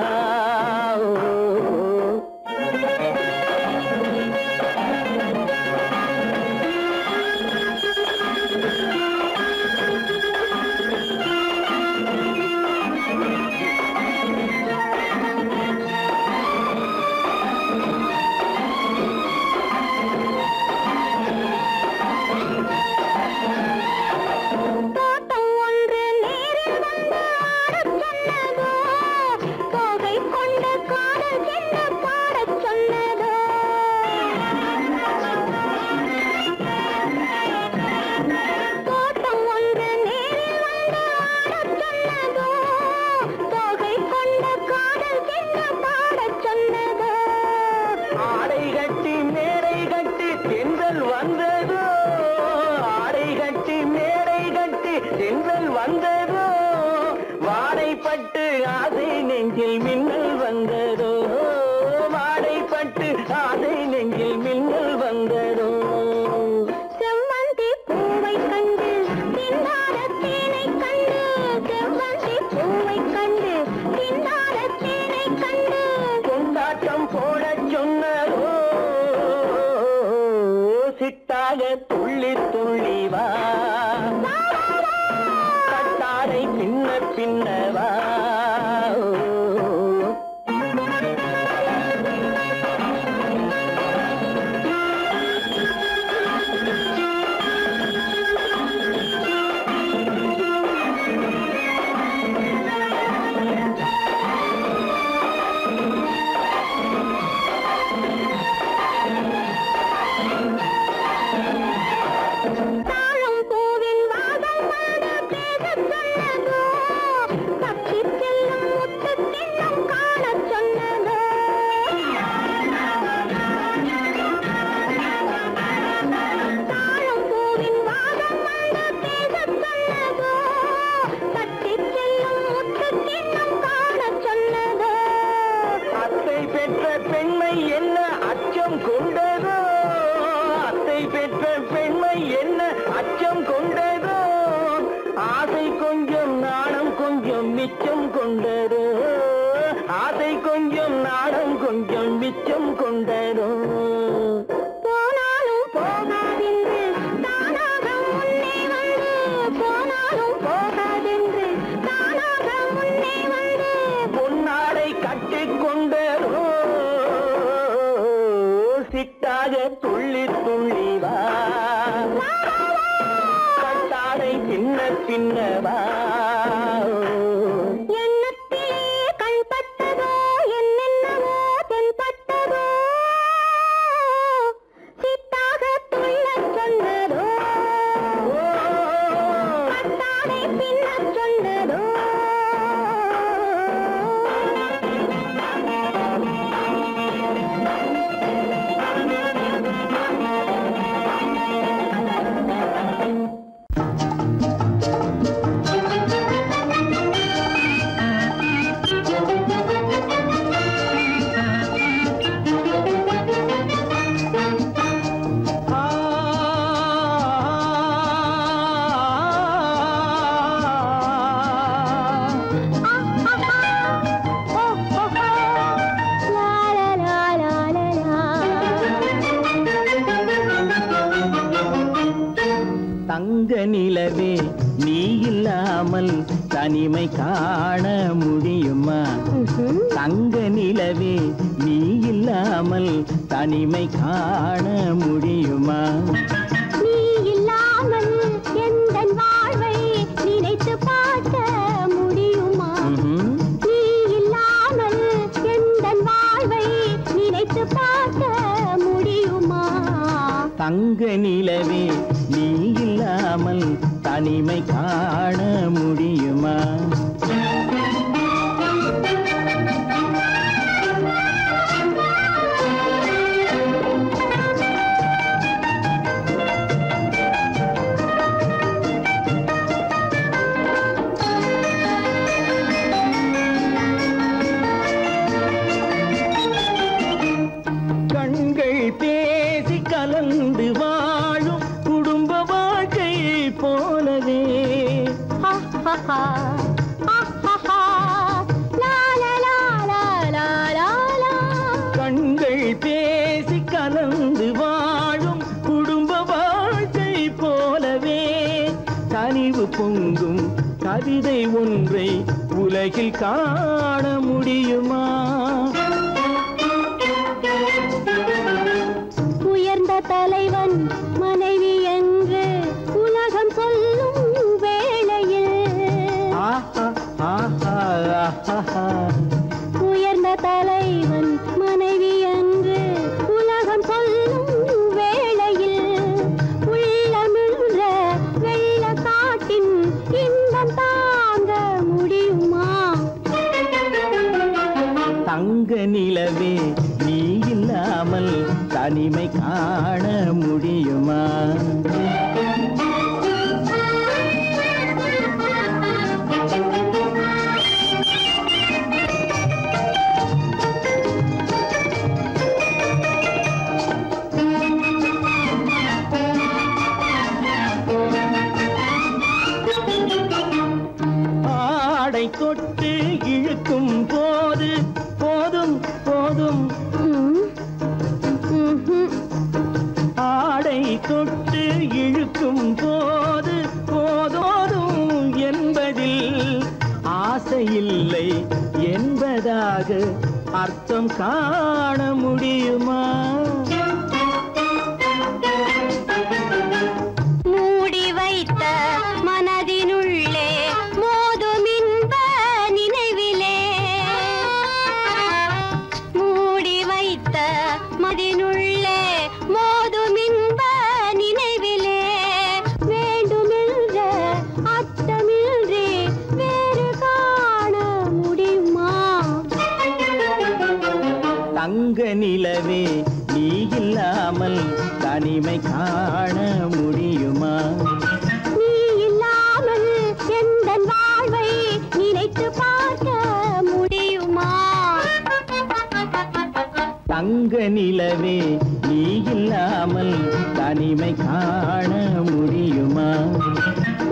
தோட்டம் ஒன்று நேரில் வந்து ஆடச் சொன்னதோ தோகை கொண்ட காதல் என்ன பாடச் சொன்னதோ தோட்டம் ஒன்று நேரில் வந்து ஆடச் சொன்னதோ தோகை கொண்ட காதல் என்ன பாடச் சொன்னதோ ஆடை கட்டி மேடை கட்டி தென்றல் வந்ததோ ஆடை கட்டி மேடை கட்டி தென்றல் வந்ததோ வாடைப்பட்டு ஆசை நெஞ்சில் மின்னல் வந்ததோ வாடைப்பட்டு ஆசை நெஞ்சில் மின்னல் வந்ததோ செவ்வந்தி பூவை கண்டு திண்டாட தேனை கண்டு செவ்வந்தி பூவை கண்டு திண்டாட தேனை கண்டு கொண்டாட்டம் போடச் சொன்னதோ சிட்டாக துள்ளி துள்ளி வா கட்டாடை பின்ன பின்ன வா தாழம் பூவின் வாசம் வந்து பேசச் சொன்னதோ தப்பிச் செல்லும் முத்துத் திண்ணம் காணச் சொன்னதோ தாழம் பூவின் வாசம் வந்து பேசச் சொன்னதோ தப்பிச் செல்லும் முத்துத் திண்ணம் காணச் சொன்னதோ அத்தை பெற்ற பெண்மை என்ன அச்சம் கொண்டதோ அத்தை பெற்ற பெண்மை என்ன அச்சம் கொண்டதோ ஆசை கொஞ்சம் நாணம் கொஞ்சம் மிச்சம் கொண்டதோ ஆசை கொஞ்சம் நாணம் கொஞ்சம் மிச்சம் கொண்டதோ போனாலும் போகாதென்று தானாக முன்னே வந்து போனாலும் போகாதென்று தானாக முன்னே வந்து பொன்னாடை கட்டிக் கொண்டதோ சிட்டாக துள்ளி துள்ளி வா கட்டாடை சின்ன சின்னவா நிலவே நீ இல்லாமல் தனிமை காண முடியுமா தங்க நிலவே நீ இல்லாமல் தனிமை காண முடியுமா நீ இல்லாமல் எந்தன் வாழ்வை நினைத்து பார்க்க முடியுமா நீ இல்லாமல் எந்தன் வாழ்வை நினைத்து பார்க்க முடியுமா தங்க நிலவே நீ இல்லாமல் தனிமை காண முடியுமா கண்கள் பேசி கலந்து வாழும் குடும்ப வாழ்க்கை போலவே கண்கள் பேசி கலந்து வாழும் குடும்ப வாழ்க்கை போலவே கனிவு பொங்கும் கவிதை ஒன்றை உலகில் காண முடியுமா உயர்ந்த தலைவன் மனைவி என்று உலகம் சொல்லும் வேளையில் உயர்ந்த தலைவன் மனைவி என்று உலகம் சொல்லும் வேளையில் உள்ளமிழ்ற வெள்ள காட்டின் இன்பம் தாங்க முடியுமா தங்க நிலவே நீ இல்லாமல் தனிமை காண முடியுமா ஆடை தொட்டு இழுக்கும் போது போதும் போதும் ஆடை தொட்டு இழுக்கும் போது போதோதும் என்பதில் ஆசையில்லை என்பதாக அர்த்தம் காண முடியுமா மூடி வைத்த மனதினுள்ளே மோதும் இன்ப நினைவிலே மூடி வைத்த மனதினுள்ளே மோதும் இன்ப நினைவிலே வேண்டுமென்ற அர்த்தமின்றி வேறு காண முடியுமா தங்க நிலவே நீ இல்லாமல் தனிமை காண முடியுமா நீ இல்லாமல் எந்தன் வாழ்வை நினைத்து பார்க்க முடியுமா தங்க நிலவே நீ இல்லாமல் தனிமை காண முடியுமா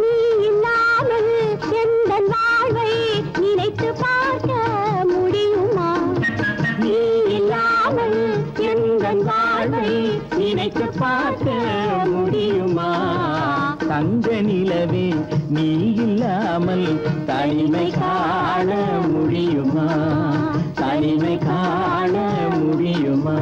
நீ இல்லாமல் எந்தன் வாழ்வை நினைத்து பார்க்க முடியுமா நீ இல்லாமல் எந்தன் வாழ்வை நினைத்து பார்க்க முடியுமா தங்க நிலவே நீ இல்லாமல் தனிமை காண முடியுமா தனிமை காண முடியுமா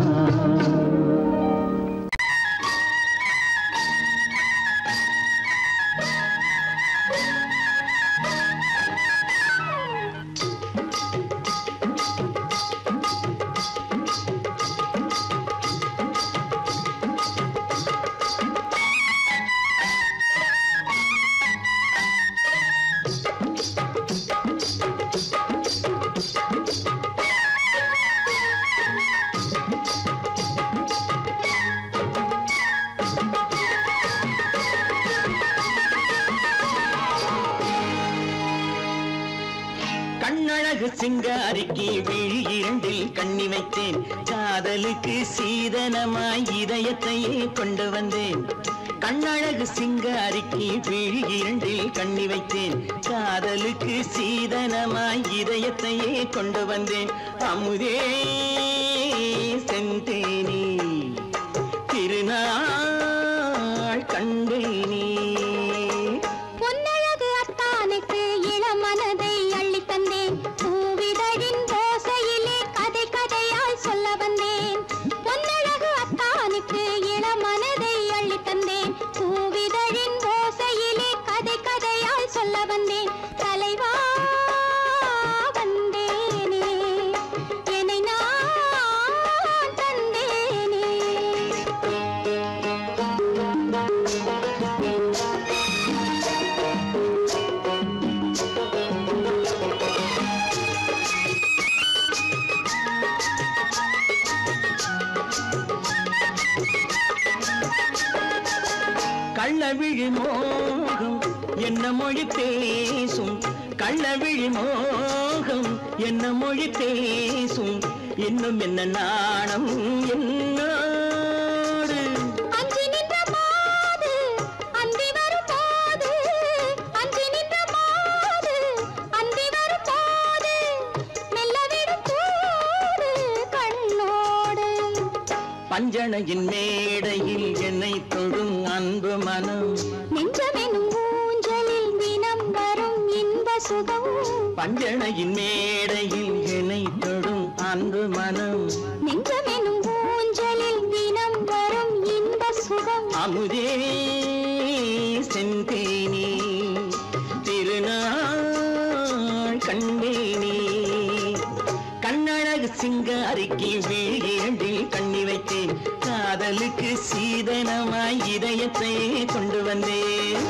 கண்ணழகு சிங்காரிக்கு விழி இரண்டில் கண்ணி வைத்தேன் காதலுக்கு சீதனமாய் இதயத்தையே கொண்டு வந்தேன் கண்ணழகு சிங்காரிக்கு விழி இரண்டில் கண்ணி வைத்தேன் காதலுக்கு சீதனமாய் இதயத்தையே கொண்டு வந்தேன் அமுதே செந்தேனே திருநாள் கண்டேனே பொன்னழகு அத்தானுக்கு இளமனதை அள்ளி தந்தேன் பூவிதழின் ஓசையிலே கதை கதையாய் சொல்ல வந்தேன் பொன்னழகு அத்தானுக்கு இளமனதை அள்ளி தந்தேன் பூவிதழின் ஓசையிலே கதை கதையாய் சொல்ல வந்தேன் தலைவா வந்தேனே என்னை நான் தந்தேனே கள்ளவிழி மோகம் என்ன மொழி பேசும் கள்ளவிழி மோகம் என்ன மொழி பேசும் இன்னும் என்ன நாணம் என்னோடு அஞ்சி நின்ற மாது அந்தி வரும்போது அஞ்சி நின்ற மாது அந்தி வரும்போது மெல்ல விடும் தூது கண்ணோடு பஞ்சணையின் மேடையில் என்னை தொடும் அன்பு மனம் நெஞ்சமெனும் ஊஞ்சலில் தினம் வரும் இன்ப சுகம் பஞ்சணையின் மேடையில் என்னை தொடும் அன்பு மனம் நெஞ்சமெனும் ஊஞ்சலில் தினம் வரும் இன்ப சுகம் அமுதே செந்தேனே திருநாள் கண்டேனே கண்ணழகு சிங்காரிக்கு விழி இரண்டில் கண்ணி வைத்தேன் காதலுக்கு சீதனமாய் இதயத்தை கொண்டு வந்தேன்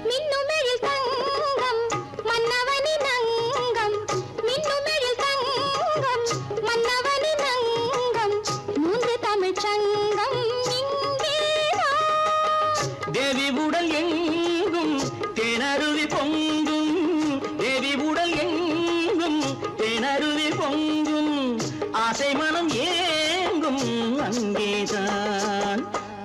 மின்னுமெழில் தங்கம் மன்னவனின் அங்கம் மின்னுமெழில் தங்கம் மன்னவனின் அங்கம் மூன்று தமிழ்ச் சங்கம் இங்கேதான் தேவி உடல் எங்கும் தேனருவி பொங்கும் தேவி உடல் எங்கும் தேனருவி பொங்கும் ஆசை மனம் ஏங்கும் அங்கேதான்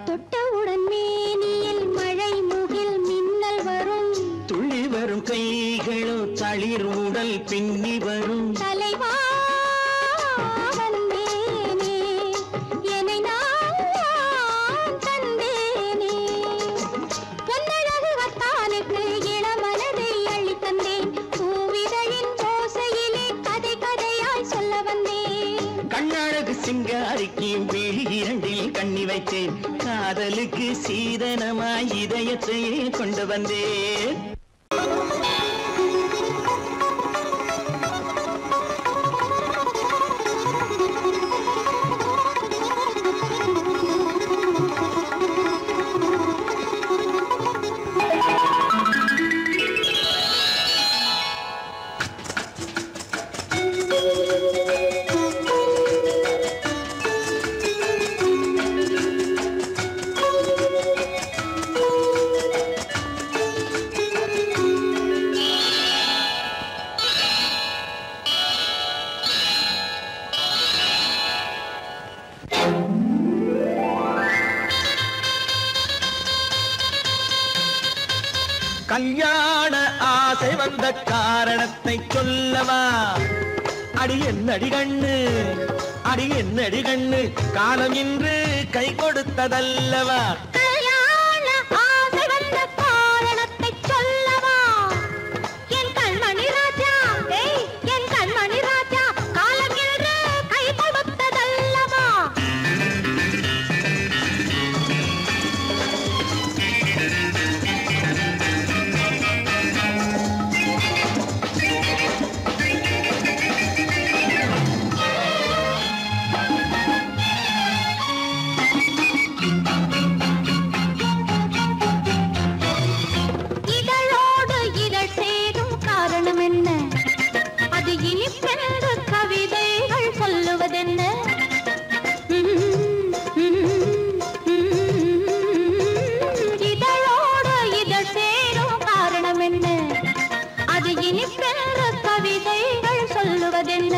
தொட்டவுடன் மேனியில் மழை முகில் மின்னல் வரும் துள்ளி வரும் கைகளோ தளிர் உடல் பின்னி வரும் தலைவா வந்தேனே என்னை நான் தந்தேனே பொன்னழகு வத்தானுக்கு இளமனதை அள்ளி தந்தேன் பூவிதழின் ஓசையிலே கதை கதையாய் சொல்ல வந்தேன் கண்ணழகு சிங்காரிக்கு விழி இரண்டில் கண்ணி வைத்தேன் காதலுக்கு சீதனமாய் இதயத்தையே கொண்டு வந்தேன் கல்யாண ஆசை வந்த காரணத்தை சொல்லவா அடி என்னடி கண்ணு அடி என்னடி கண்ணு காலம் இன்று கை கொடுத்ததல்லவா கல்யாண ஆசை வந்த காரணத்தை சொல்லவா என் கண்மணி ராஜா என் கண்மணி ராஜா காலம் என்று கை கொடுத்ததல்லவா இனிப்பென்ற கவிதைகள் சொல்லுவதென்ன?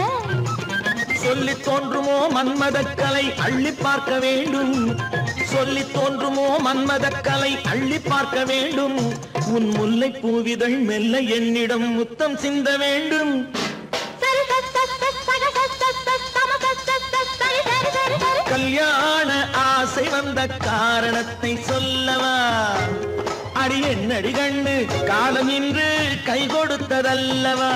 சொல்லி தோன்றுமோ மன்மதக்கலை அள்ளி பார்க்க வேண்டும், சொல்லி தோன்றுமோ மன்மதக்கலை அள்ளி பார்க்க வேண்டும். உன் முல்லை பூவிதழ் மெல்ல என்னிடம் முத்தம் சிந்த வேண்டும். கல்யாண ஆசை வந்த காரணத்தை சொல்லவா? அடி என்னடி கண்ணு காலம் இன்று கை கொடுத்ததல்லவா?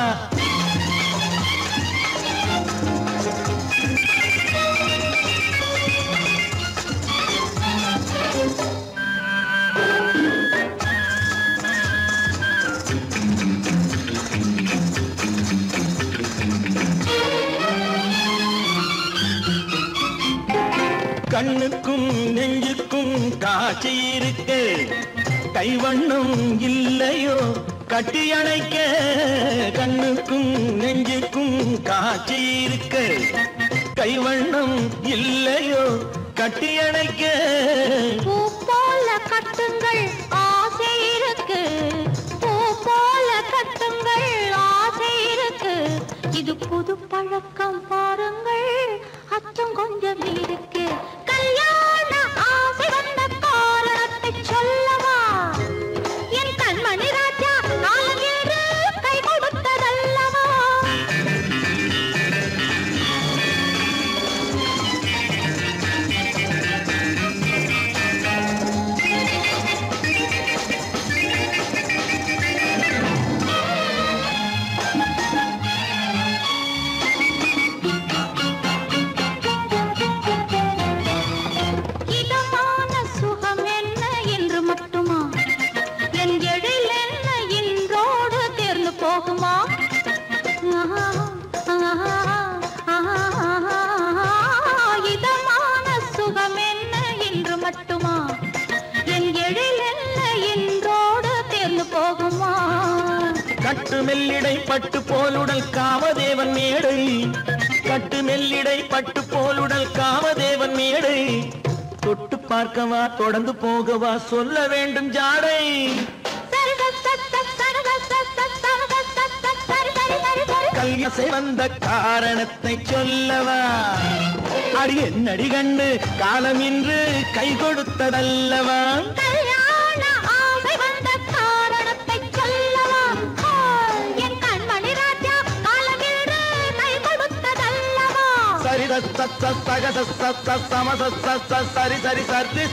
கண்ணுக்கும் நெஞ்சுக்கும் காட்சி இருக்கு, கைவண்ணம் இல்லையோ கட்டி அணைக்க. கண்ணுக்கும் நெஞ்சுக்கும் காட்சி இருக்கு, கைவண்ணம் இல்லையோ கட்டி அணைக்க. பூ போல கட்டுங்கள் ஆசை இருக்கு, பூ போல கட்டுங்கள் ஆசை இருக்கு. இது புது பழக்கம் பாருங்கள், அச்சம் கொஞ்சம் இருக்கு. கல்யாண ஆசை வந்த காரணத்தை சொல்லவா? என் கண்மணி ராஜா காலம் என்று கை கொடுத்ததல்லவா? இதமான சுகம் என்ன என்று மட்டுமா? என் எழில் என்ன இன்றோடு தேர்ந்து போகுமா? இதமான சுகம் என்ன என்று மட்டுமா? என் எழில் என்ன இன்றோடு தேர்ந்து போகுமா? கட்டு மெல்லிடை பட்டு போலுடல் காமதேவன் மேடை, கட்டு மெல்லிடை பட்டு போலுடல் காமதேவன் மேடை. தொட்டு பார்க்கவா தொடர்ந்து போகவா சொல்ல வேண்டும் ஜாடை. கல்யாண வந்த காரணத்தை சொல்லவா? அடி என்னடி கண்டு காலம் இன்று கை கொடுத்ததல்லவா? கல்யாண ஆசை வந்த காரணத்தை சொல்லவா? என் கண்மணி ராஜா காலம் என்று கை கொடுத்ததல்லவா? சரி சரி சரி சரி சரி